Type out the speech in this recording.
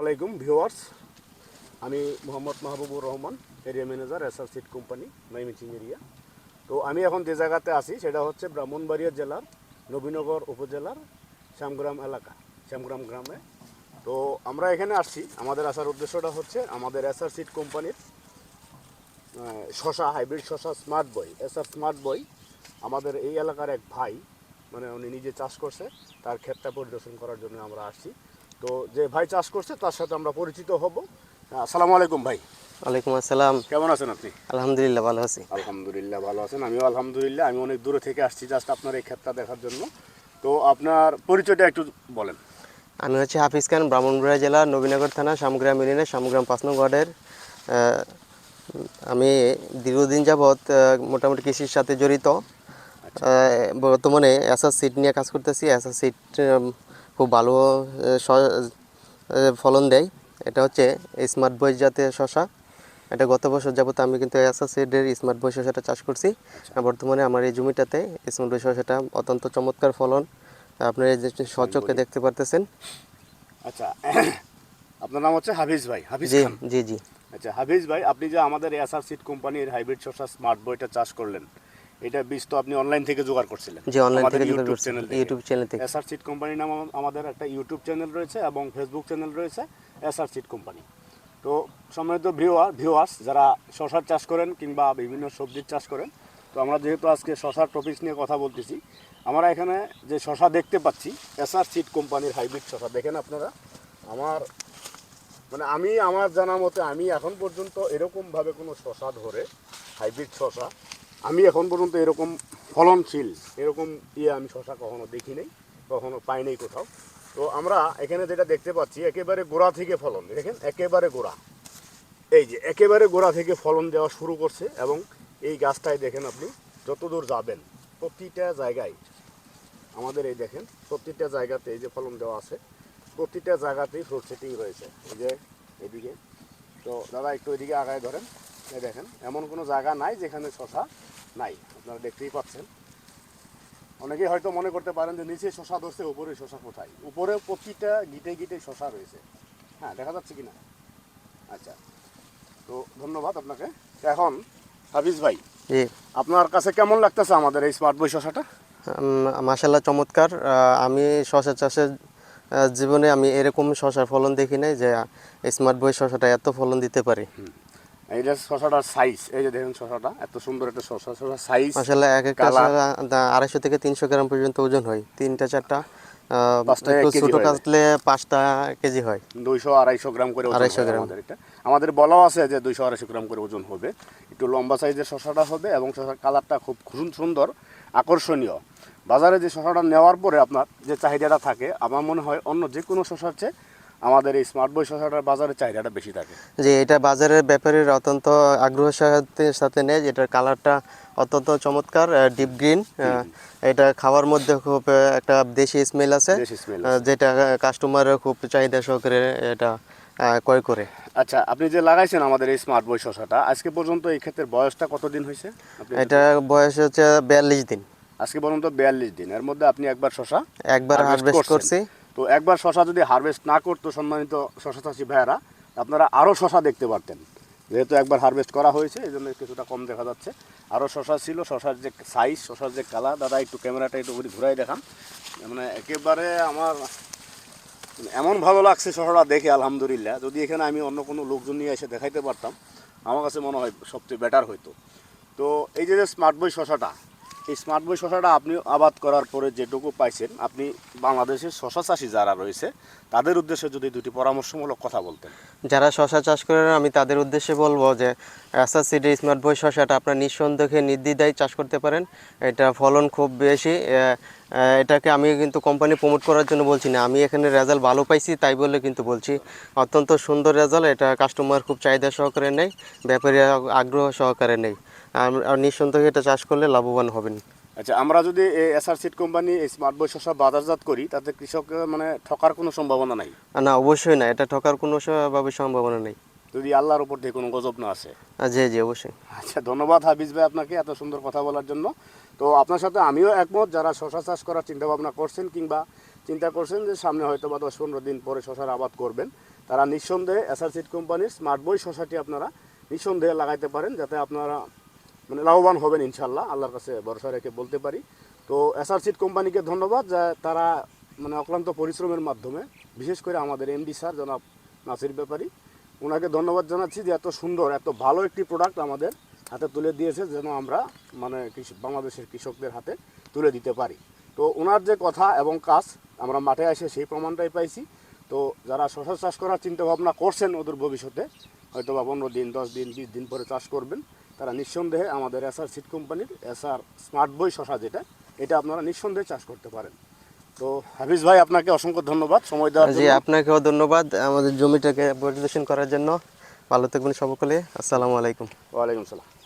আলাইকুম ভিউয়ার্স, আমি Mohammad Mahbubur Rahman, area manager SR seed company, Mymensingh area. তো আমি এখন যে জায়গাতে আছি সেটা হচ্ছে ব্রাহ্মণবাড়িয়া জেলার নবীনগর উপজেলার শ্যামগ্রাম এলাকা, শ্যামগ্রাম গ্রামে। তো আমরা এখানে আসছি, আমাদের আসার উদ্দেশ্যটা হচ্ছে আমাদের এসআর সিড কোম্পানির শশা, হাইব্রিড শশা smart boy, SR smart boy আমাদের এই এলাকার এক ভাই, মানে উনি নিজে চাষ করছে, তার ক্ষেতটা পরিদর্শন করার জন্য আমরা আসছি। তো যে ভাই চাষ করছে তার সাথে আমরা পরিচিত হব। আসসালামু আলাইকুম ভাই। ওয়ালাইকুম আসসালাম। কেমন আছেন আপনি? আলহামদুলিল্লাহ ভালো আছি। আলহামদুলিল্লাহ ভালো আছেন, আমিও আলহামদুলিল্লাহ। আমি অনেক দূরে থেকে আসছি জাস্ট আপনার এই ক্ষেতটা দেখার জন্য। তো আপনার পরিচয়টা একটু বলেন। আমি হচ্ছে হাফিজ খান, ব্রাহ্মণবাড়িয়া জেলা নবীনগর থানা শামগ্রাম ইউনিয়নের শামগ্রাম 5 নং ওয়ার্ডের। আমি দীর্ঘদিন যাবৎ মোটামুটি কৃষির সাথে জড়িত। বর্তমানে এসআর সিড নিয়ে কাজ করতেছি। এসআর সিড খুব ভালো ফলন দেয়। এটা হচ্ছে স্মার্ট বয় জাতের শশা। এটা গত বছর যাবত আমি কিন্তু এসআর সিডের স্মার্ট বয় শশাটা চাষ করছি। বর্তমানে আমার এই জমিটাতে স্মার্ট বয় শশাটা অত্যন্ত চমৎকার ফলন আপনারা এই যে সচক্ষে দেখতে পারতেছেন। আচ্ছা, আপনার নাম হচ্ছে হাফিজ ভাই? হাফিজ জি খান। জি জি। আচ্ছা হাফিজ ভাই, আপনি যে আমাদের এসআর সিড কোম্পানির হাইব্রিড শসা স্মার্ট বয়টা চাষ করলেন, এটা বীজ তো আপনি অনলাইন থেকে জোগাড় করছিলেন? জি, অনলাইন আমাদের থেকে জোগাড় ইউটিউব করছি, চ্যানেল ইউটিউব চ্যানেল থেকে। এসআর সিড কোম্পানির নাম আমাদের একটা ইউটিউব চ্যানেল রয়েছে এবং ফেসবুক চ্যানেল রয়েছে এসআর সিড কোম্পানি। তো সম্মানিত ভিউয়ার্স, যারা শশার চাষ করেন কিংবা বিভিন্ন সবজির চাষ করেন, তো আমরা যেহেতু আজকে শশার টপিকস নিয়ে কথা বলতেছি, আমরা এখানে যে শশা দেখতে পাচ্ছি এসআর সিড কোম্পানির হাইব্রিড শশা, দেখেন আপনারা। আমার জানা মতে আমি এখন পর্যন্ত এরকমভাবে কোনো শশা ধরে, হাইব্রিড শশা আমি এখন পর্যন্ত এরকম ফলনশীল এরকম আমি শশা কখনো দেখি নাই, কখনো পাই নাই কোথাও। তো আমরা এখানে যেটা দেখতে পাচ্ছি একেবারে গোড়া থেকে ফলন, দেখেন একেবারে গোড়া, এই যে একেবারে গোড়া থেকে ফলন দেওয়া শুরু করছে। এবং এই গাছটায় দেখেন আপনি যতদূর যাবেন প্রতিটা জায়গায় আমাদের এই দেখেন প্রতিটা জায়গাতে এই যে ফলন দেওয়া আছে, প্রতিটা জায়গাতেই ফ্রুট সেটিং রয়েছে। এই যে এদিকে, তো দাদা একটু এদিকে আগায় ধরেন, এই দেখেন এমন কোনো জায়গা নাই যেখানে শশা নাই, আপনারা দেখতেই পাচ্ছেন। অনেকেই হয়তো মনে করতে পারেন যে নিচে শশা ধরছে, উপরে শশা কোথায়? উপরে প্রতিটা গিটে গিটে শশা রয়েছে। হ্যাঁ, দেখা যাচ্ছে কি না? আচ্ছা, তো ধন্যবাদ আপনাকে। এখন হাফিজ ভাই, জি, আপনার কাছে কেমন লাগতেছে আমাদের এই স্মার্ট বয় শশাটা? মাশাআল্লাহ চমৎকার। আমি শশা চাষের জীবনে আমি এরকম শশার ফলন দেখি নাই যে স্মার্ট বয় শশাটা এত ফলন দিতে পারে। এই যে শশাটার সাইজ, এই যে দেখেন শশাটা এত সুন্দর একটা শশা, শশার সাইজ মাশাআল্লাহ এক একটা শশা 250 থেকে 300 গ্রাম পর্যন্ত ওজন হয়, 3টা 4টা, একটু ছোট কাটলে 5টা কেজি হয়। 200-250 গ্রাম করে ওজন হয় আমাদের এটা। আমাদের বলাও আছে যে 200-250 গ্রাম করে ওজন হবে। একটু লম্বা সাইজের শশাটা হবে এবং শশার কালারটা খুব সুন্দর, আকর্ষণীয়। বাজারে যে শশাটা নেওয়ার পরে আপনার যে চাহিদাটা থাকে, আমার মনে হয় অন্য যে কোনো শশার চেয়ে আমাদের এই স্মার্ট বয় শশাটার বাজারে চাহিদাটা বেশি থাকে। যে এটা বাজারের ব্যাপারের অত্যন্ত আগ্রহের সাথে নেয়। এটার কালারটা অত্যন্ত চমৎকার, ডিপ গ্রিন। এটা খাওয়ার মধ্যে খুব একটা দেশি স্মেল আছে, যেটা কাস্টমারের খুব চাহিদা সহকারে এটা ক্রয় করে। আচ্ছা, আপনি যে লাগাইছেন আমাদের এই স্মার্ট বয় শশাটা, আজকে পর্যন্ত এই ক্ষেত্রের বয়সটা কতদিন হয়েছে? এটা বয়স হচ্ছে 42 দিন। আজকে পর্যন্ত 42 দিন। এর মধ্যে আপনি একবার শশা হারভেস্ট করছি। তো একবার শশা যদি হারভেস্ট না করতো সম্মানিত শশা চাষি ভাইয়ারা, আপনারা আরও শশা দেখতে পারতেন। যেহেতু একবার হারভেস্ট করা হয়েছে এই জন্য কিছুটা কম দেখা যাচ্ছে। আরও শশা ছিল, শশার যে সাইজ, শশার যে কালার, দাদা একটু ক্যামেরাটা একটু ঘুরাই দেখান। মানে একেবারে আমার এমন ভালো লাগছে শশাটা দেখে, আলহামদুলিল্লাহ। যদি এখানে আমি অন্য কোনো লোকজন নিয়ে এসে দেখাইতে পারতাম, আমার কাছে মনে হয় সবচেয়ে বেটার হইতো। তো এই যে স্মার্ট বয় শশাটা, এই স্মার্ট বয় শশাটা আপনি আবাদ করার পরে যেটুকু পাইছেন, আপনি বাংলাদেশের শশা চাষি যারা রয়েছে তাদের উদ্দেশ্যে যদি দুটি পরামর্শমূলক কথা বলতেন। যারা শশা চাষ করেন আমি তাদের উদ্দেশ্যে বলবো যে এসআর সিডের স্মার্ট বয় শশাটা আপনার নিঃসন্দেহে নির্দ্বিধায় চাষ করতে পারেন। এটা ফলন খুব বেশি। এটাকে আমি কিন্তু কোম্পানি প্রমোট করার জন্য বলছি না, আমি এখানে রেজাল্ট ভালো পাইছি তাই বলে কিন্তু বলছি। অত্যন্ত সুন্দর রেজাল্ট, এটা কাস্টমার খুব চাহিদা সহকারে নেয়, ব্যাপারী আগ্রহ সহকারে নেয়। আর নিঃসন্দেহে এটা চাষ করলে লাভবান হবেন। আচ্ছা, আমরা যদি এসআর সিড কোম্পানি এই স্মার্ট বয় শশা বাজারজাত করি, তাতে কৃষক মানে ঠকার কোনো সম্ভাবনা নাই? না, অবশ্যই না, এটা ঠকার কোনো সম্ভাবনা নেই, যদি আল্লাহর উপর থেকে কোনো গজব না আসে। জি জি অবশ্যই। আচ্ছা, ধন্যবাদ হাফিজ ভাই আপনাকে এত সুন্দর কথা বলার জন্য। তো আপনার সাথে আমিও একমত, যারা শশা চাষ করার চিন্তাভাবনা করছেন কিংবা চিন্তা করছেন যে সামনে হয়তো বা 10-15 দিন পরে শশার আবাদ করবেন, তারা নিঃসন্দেহে এসআর সিড কোম্পানির স্মার্ট বই শশাটি আপনারা নিঃসন্দেহে লাগাইতে পারেন, যাতে আপনারা মানে লাভবান হবেন ইনশাল্লাহ, আল্লাহর কাছে ভরসা রেখে বলতে পারি। তো এসআর সিড কোম্পানিকে ধন্যবাদ, যে তারা মানে অক্লান্ত পরিশ্রমের মাধ্যমে, বিশেষ করে আমাদের এমডি স্যার জনাব নাসির ব্যাপারী, ওনাকে ধন্যবাদ জানাচ্ছি যে এত সুন্দর এত ভালো একটি প্রোডাক্ট আমাদের হাতে তুলে দিয়েছে, যেন আমরা মানে বাংলাদেশের কৃষকদের হাতে তুলে দিতে পারি। তো ওনার যে কথা এবং কাজ আমরা মাঠে এসে সেই প্রমাণটাই পাইছি। তো যারা শশা চাষ করার চিন্তা ভাবনা করছেন ওদের ভবিষ্যতে, হয়তো বা 15 দিন 10 দিন 20 দিন পরে চাষ করবেন, তারা নিঃসন্দেহে আমাদের এসআর সিড কোম্পানির এসআর স্মার্ট বই শশা যেটা, এটা আপনারা নিঃসন্দেহে চাষ করতে পারেন। তো হাফিজ ভাই, আপনাকে অসংখ্য ধন্যবাদ সময় দেওয়ার জি, জন্য। আপনাকেও ধন্যবাদ আমাদের জমিটাকে পরিদর্শন করার জন্য। ভালো থাকবেন সকলে। আসসালামু আলাইকুম। ওয়ালাইকুম সালাম।